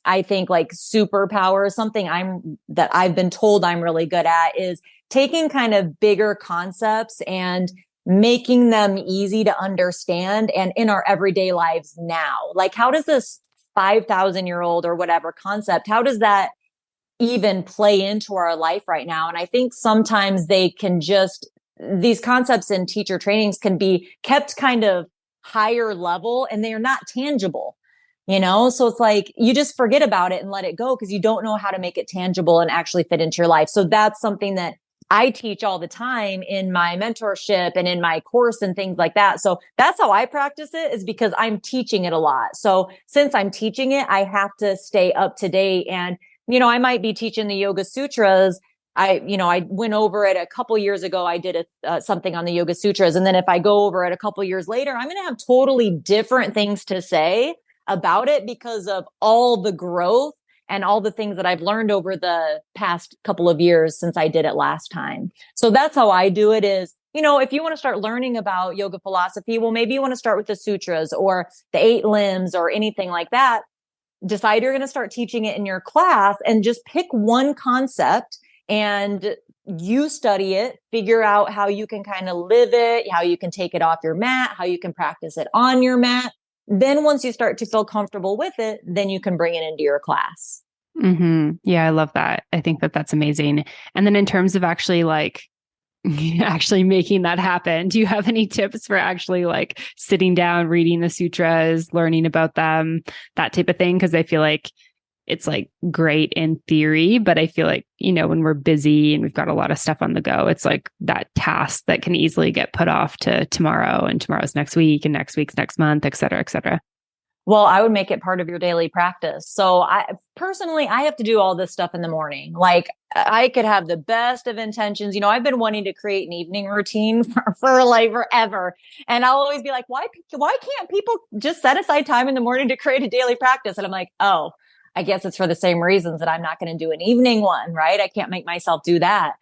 I think like superpowers, something that I've been told I'm really good at, is taking kind of bigger concepts and making them easy to understand and in our everyday lives now. Like, how does this 5,000-year-old or whatever concept, how does that even play into our life right now? And I think sometimes these concepts in teacher trainings can be kept kind of higher level and they are not tangible, So it's like, you just forget about it and let it go because you don't know how to make it tangible and actually fit into your life. So that's something that I teach all the time in my mentorship and in my course and things like that. So that's how I practice it, is because I'm teaching it a lot. So since I'm teaching it, I have to stay up to date. And I might be teaching the Yoga Sutras. I went over it a couple years ago. I did something on the Yoga Sutras. And then if I go over it a couple years later, I'm going to have totally different things to say about it because of all the growth and all the things that I've learned over the past couple of years since I did it last time. So that's how I do it is, if you want to start learning about yoga philosophy, well, maybe you want to start with the sutras or the 8 limbs or anything like that. Decide you're going to start teaching it in your class and just pick one concept and you study it, figure out how you can kind of live it, how you can take it off your mat, how you can practice it on your mat. Then once you start to feel comfortable with it, then you can bring it into your class. Mm-hmm. Yeah, I love that. I think that that's amazing. And then in terms of actually like actually making that happen, do you have any tips for actually like sitting down, reading the sutras, learning about them, that type of thing? Because I feel like it's like great in theory, but I feel like, when we're busy and we've got a lot of stuff on the go, it's like that task that can easily get put off to tomorrow, and tomorrow's next week, and next week's next month, et cetera, et cetera. Well, I would make it part of your daily practice. So I have to do all this stuff in the morning. Like, I could have the best of intentions. I've been wanting to create an evening routine for like forever. And I'll always be like, why can't people just set aside time in the morning to create a daily practice? And I'm like, oh, I guess it's for the same reasons that I'm not going to do an evening one, right? I can't make myself do that.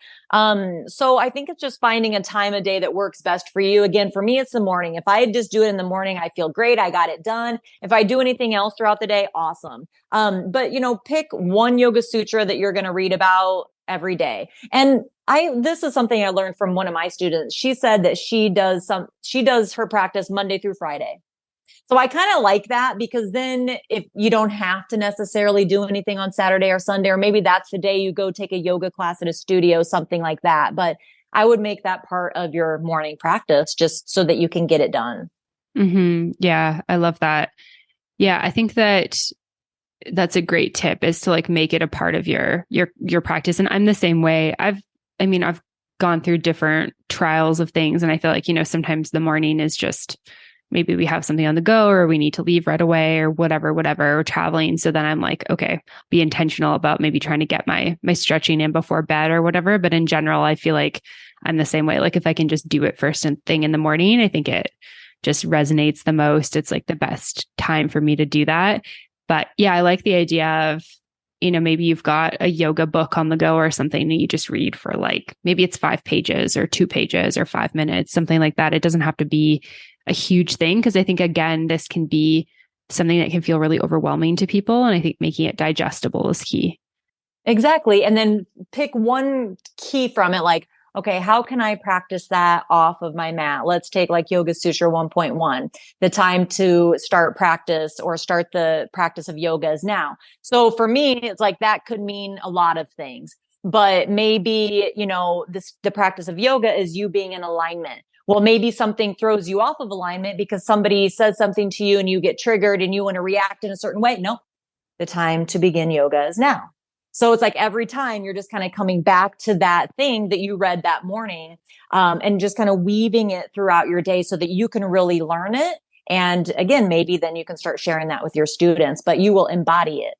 So I think it's just finding a time of day that works best for you. Again, for me, it's the morning. If I just do it in the morning, I feel great. I got it done. If I do anything else throughout the day, awesome. But pick one yoga sutra that you're going to read about every day. And this is something I learned from one of my students. She said that she does her practice Monday through Friday. So I kind of like that, because then if you don't have to necessarily do anything on Saturday or Sunday, or maybe that's the day you go take a yoga class at a studio, something like that. But I would make that part of your morning practice just so that you can get it done. Mm-hmm. Yeah, I love that. Yeah, I think that that's a great tip, is to like make it a part of your practice. And I'm the same way. I've gone through different trials of things, and I feel like, sometimes the morning is just, maybe we have something on the go, or we need to leave right away, or whatever, or traveling. So then I'm like, okay, be intentional about maybe trying to get my stretching in before bed or whatever. But in general, I feel like I'm the same way. Like, if I can just do it first thing in the morning, I think it just resonates the most. It's like the best time for me to do that. But yeah, I like the idea of, maybe you've got a yoga book on the go or something that you just read for like, maybe it's 5 pages or 2 pages or 5 minutes, something like that. It doesn't have to be a huge thing, because I think, again, this can be something that can feel really overwhelming to people. And I think making it digestible is key. Exactly. And then pick one key from it. Like, okay, how can I practice that off of my mat? Let's take like Yoga Sutra 1.1. The time to start practice or start the practice of yoga is now. So for me, it's like that could mean a lot of things, but maybe, the practice of yoga is you being in alignment. Well, maybe something throws you off of alignment because somebody says something to you and you get triggered and you want to react in a certain way. No, the time to begin yoga is now. So it's like every time you're just kind of coming back to that thing that you read that morning, and just kind of weaving it throughout your day so that you can really learn it. And again, maybe then you can start sharing that with your students, but you will embody it.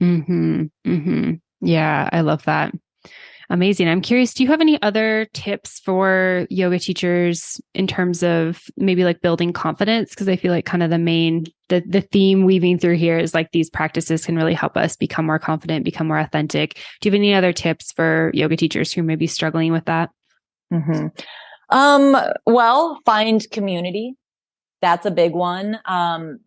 Mm-hmm. Mm-hmm. Yeah, I love that. Amazing. I'm curious, do you have any other tips for yoga teachers in terms of maybe like building confidence? Because I feel like kind of the theme weaving through here is like these practices can really help us become more confident, become more authentic. Do you have any other tips for yoga teachers who may be struggling with that? Mm-hmm. Well, find community. That's a big one.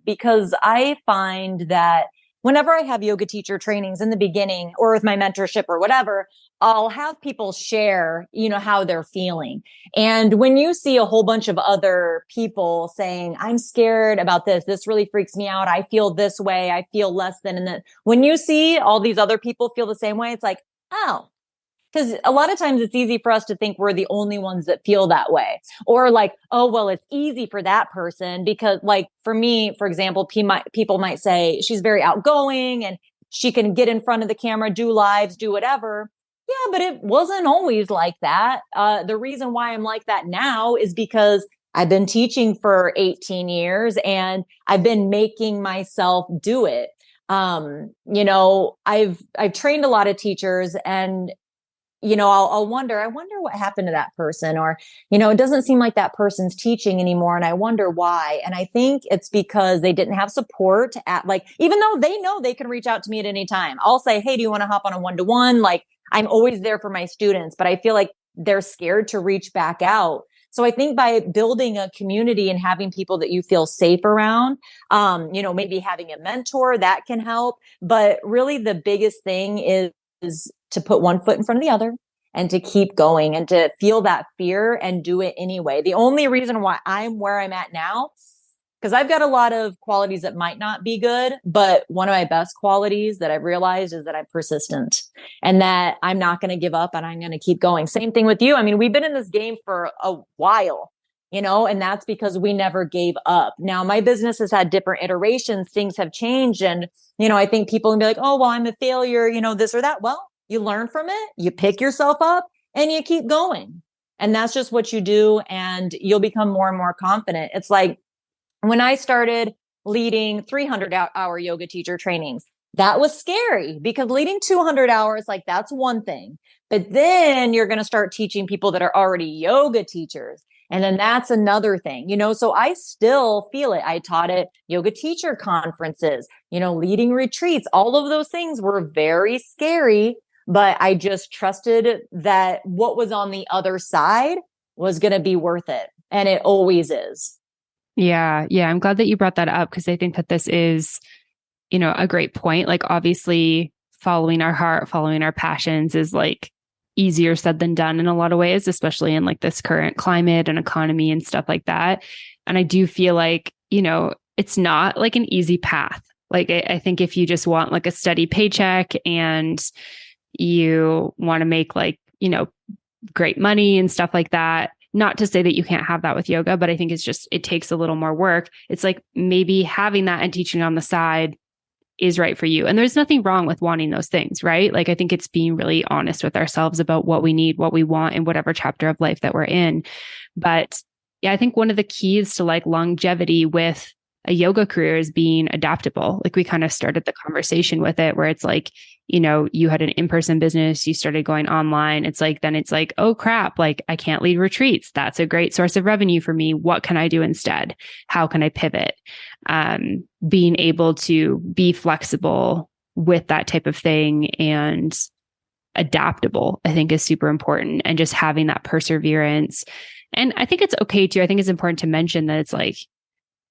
Because I find that whenever I have yoga teacher trainings in the beginning or with my mentorship or whatever, I'll have people share, how they're feeling. And when you see a whole bunch of other people saying, I'm scared about this, this really freaks me out, I feel this way, I feel less than, and then when you see all these other people feel the same way, it's like, oh, because a lot of times it's easy for us to think we're the only ones that feel that way. Or like, oh, well, it's easy for that person because like for me, for example, people might say she's very outgoing and she can get in front of the camera, do lives, do whatever. Yeah, but it wasn't always like that. The reason why I'm like that now is because I've been teaching for 18 years and I've been making myself do it. I've trained a lot of teachers and I'll wonder, I wonder what happened to that person, or, it doesn't seem like that person's teaching anymore. And I wonder why. And I think it's because they didn't have support at like, even though they know they can reach out to me at any time, I'll say, hey, do you want to hop on a 1-to-1? Like I'm always there for my students, but I feel like they're scared to reach back out. So I think by building a community and having people that you feel safe around, maybe having a mentor that can help. But really the biggest thing is to put one foot in front of the other and to keep going and to feel that fear and do it anyway. The only reason why I'm where I'm at now, because I've got a lot of qualities that might not be good, but one of my best qualities that I've realized is that I'm persistent and that I'm not going to give up and I'm going to keep going. Same thing with you. I mean, we've been in this game for a while, and that's because we never gave up. Now my business has had different iterations. Things have changed. And, I think people can be like, oh, well, I'm a failure, this or that. Well, you learn from it, you pick yourself up and you keep going. And that's just what you do. And you'll become more and more confident. It's like when I started leading 300-hour yoga teacher trainings, that was scary because leading 200 hours, like that's one thing. But then you're going to start teaching people that are already yoga teachers. And then that's another thing, so I still feel it. I taught at yoga teacher conferences, leading retreats. All of those things were very scary, but I just trusted that what was on the other side was going to be worth it. And it always is. Yeah. Yeah. I'm glad that you brought that up because I think that this is, a great point. Like obviously following our heart, following our passions is like easier said than done in a lot of ways, especially in like this current climate and economy and stuff like that. And I do feel like, it's not like an easy path. Like I think if you just want like a steady paycheck and you want to make like, great money and stuff like that. Not to say that you can't have that with yoga, but I think it takes a little more work. It's like maybe having that and teaching on the side is right for you. And there's nothing wrong with wanting those things, right? Like I think it's being really honest with ourselves about what we need, what we want in whatever chapter of life that we're in. But yeah, I think one of the keys to like longevity with a yoga career is being adaptable. Like we kind of started the conversation with it where it's like, you had an in-person business, you started going online. Then it's like, oh crap, like I can't lead retreats. That's a great source of revenue for me. What can I do instead? How can I pivot? Being able to be flexible with that type of thing and adaptable, I think is super important. And just having that perseverance. And I think it's okay too. I think it's important to mention that it's like,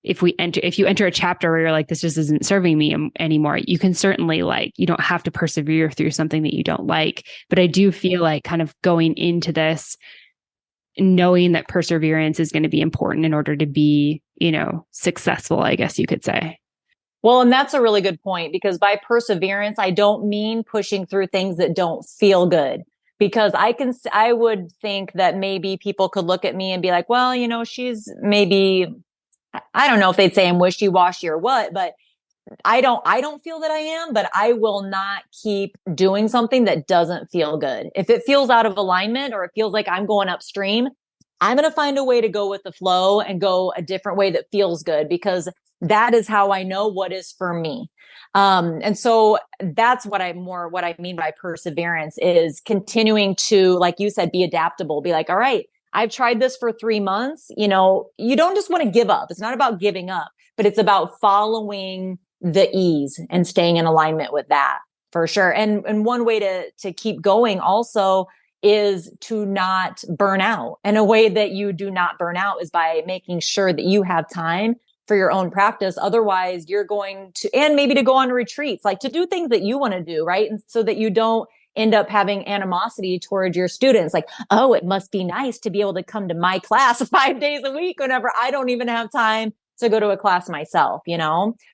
if you enter a chapter where you're like, this just isn't serving me anymore, you can certainly you don't have to persevere through something that you don't like. But I do feel like kind of going into this, knowing that perseverance is going to be important in order to be, successful, I guess you could say. Well, and that's a really good point, because by perseverance, I don't mean pushing through things that don't feel good. Because I would think that maybe people could look at me and be like, well, she's maybe, I don't know if they'd say I'm wishy-washy or what, but I don't feel that I am, but I will not keep doing something that doesn't feel good. If it feels out of alignment or it feels like I'm going upstream, I'm going to find a way to go with the flow and go a different way that feels good, because that is how I know what is for me. And so that's what I mean by perseverance, is continuing to, like you said, be adaptable, be like, all right, I've tried this for 3 months. You don't just want to give up. It's not about giving up, but it's about following the ease and staying in alignment with that, for sure. And one way to keep going also is to not burn out. And a way that you do not burn out is by making sure that you have time for your own practice. Otherwise, you're going to, and maybe to go on retreats, like to do things that you want to do, right? And so that you don't end up having animosity towards your students. Like, oh, it must be nice to be able to come to my class 5 days a week whenever I don't even have time to go to a class myself,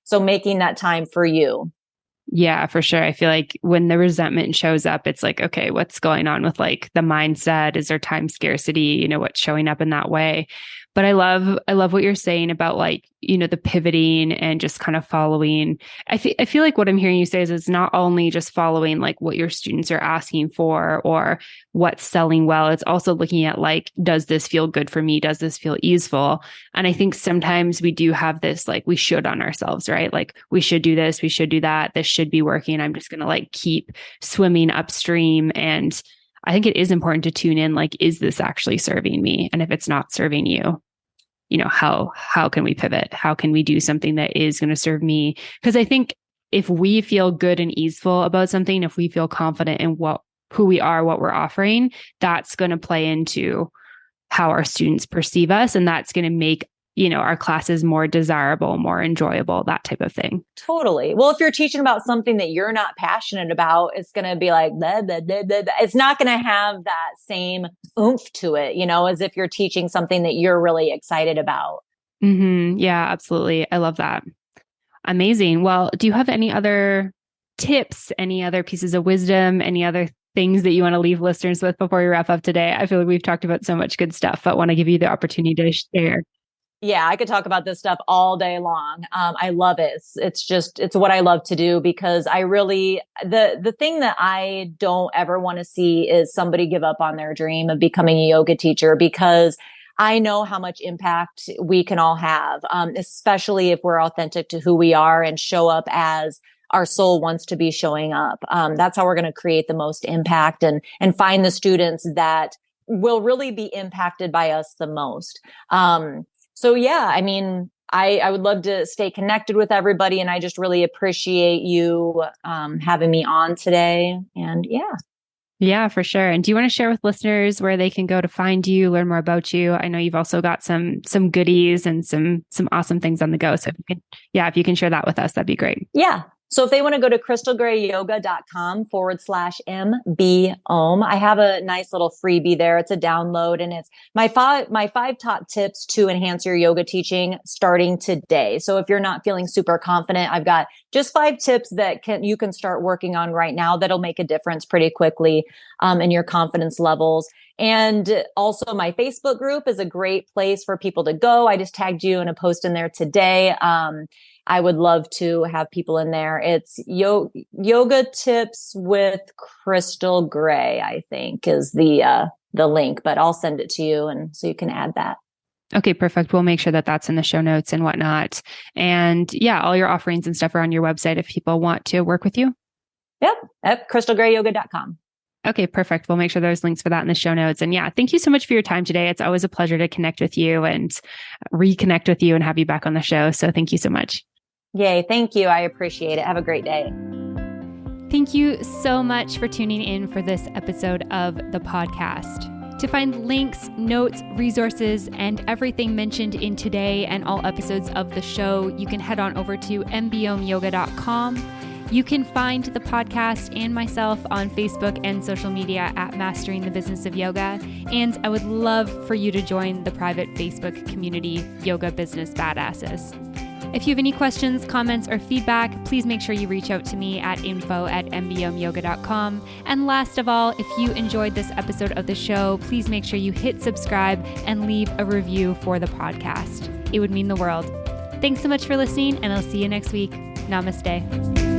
So making that time for you. Yeah, for sure. I feel like when the resentment shows up, it's like, okay, what's going on with the mindset? Is there time scarcity? What's showing up in that way? But I love what you're saying about the pivoting and just kind of following. I feel like what I'm hearing you say is it's not only just following what your students are asking for or what's selling well. It's also looking at does this feel good for me? Does this feel easeful? And I think sometimes we do have this, we should on ourselves, right? We should do this, we should do that. This should be working. I'm just going to keep swimming upstream. And I think it is important to tune in, is this actually serving me? And if it's not serving you, how can we pivot? How can we do something that is going to serve me? Because I think if we feel good and easeful about something, if we feel confident in who we are, what we're offering, that's going to play into how our students perceive us. And that's going to make our classes more desirable, more enjoyable, that type of thing. Totally. Well, if you're teaching about something that you're not passionate about, it's going to be like, blah, blah, blah, blah, blah. It's not going to have that same oomph to it, as if you're teaching something that you're really excited about. Mm-hmm. Yeah, absolutely. I love that. Amazing. Well, do you have any other tips, any other pieces of wisdom, any other things that you want to leave listeners with before we wrap up today? I feel like we've talked about so much good stuff, but want to give you the opportunity to share. Yeah, I could talk about this stuff all day long. I love it. It's what I love to do, because I really, the thing that I don't ever want to see is somebody give up on their dream of becoming a yoga teacher, because I know how much impact we can all have, especially if we're authentic to who we are and show up as our soul wants to be showing up. That's how we're going to create the most impact and find the students that will really be impacted by us the most. So yeah, I mean, I would love to stay connected with everybody, and I just really appreciate you having me on today. And yeah. Yeah, for sure. And do you want to share with listeners where they can go to find you, learn more about you? I know you've also got some goodies and some awesome things on the go. So if you can share that with us, that'd be great. Yeah. So if they want to go to crystalgrayyoga.com/MBOM, I have a nice little freebie there. It's a download, and it's my five top tips to enhance your yoga teaching starting today. So if you're not feeling super confident, I've got just 5 tips that you can start working on right now that'll make a difference pretty quickly in your confidence levels. And also my Facebook group is a great place for people to go. I just tagged you in a post in there today. I would love to have people in there. It's yoga tips with Crystal Gray, I think is the link, but I'll send it to you, and so you can add that. Okay, perfect. We'll make sure that that's in the show notes and whatnot. And yeah, all your offerings and stuff are on your website if people want to work with you. Yep, at crystalgrayyoga.com. Okay, perfect. We'll make sure there's links for that in the show notes. And yeah, thank you so much for your time today. It's always a pleasure to connect with you and reconnect with you and have you back on the show. So thank you so much. Yay. Thank you. I appreciate it. Have a great day. Thank you so much for tuning in for this episode of the podcast. To find links, notes, resources, and everything mentioned in today and all episodes of the show, you can head on over to mbomyoga.com. You can find the podcast and myself on Facebook and social media at Mastering the Business of Yoga. And I would love for you to join the private Facebook community, Yoga Business Badasses. If you have any questions, comments, or feedback, please make sure you reach out to me at info@mbomyoga.com. And last of all, if you enjoyed this episode of the show, please make sure you hit subscribe and leave a review for the podcast. It would mean the world. Thanks so much for listening, and I'll see you next week. Namaste.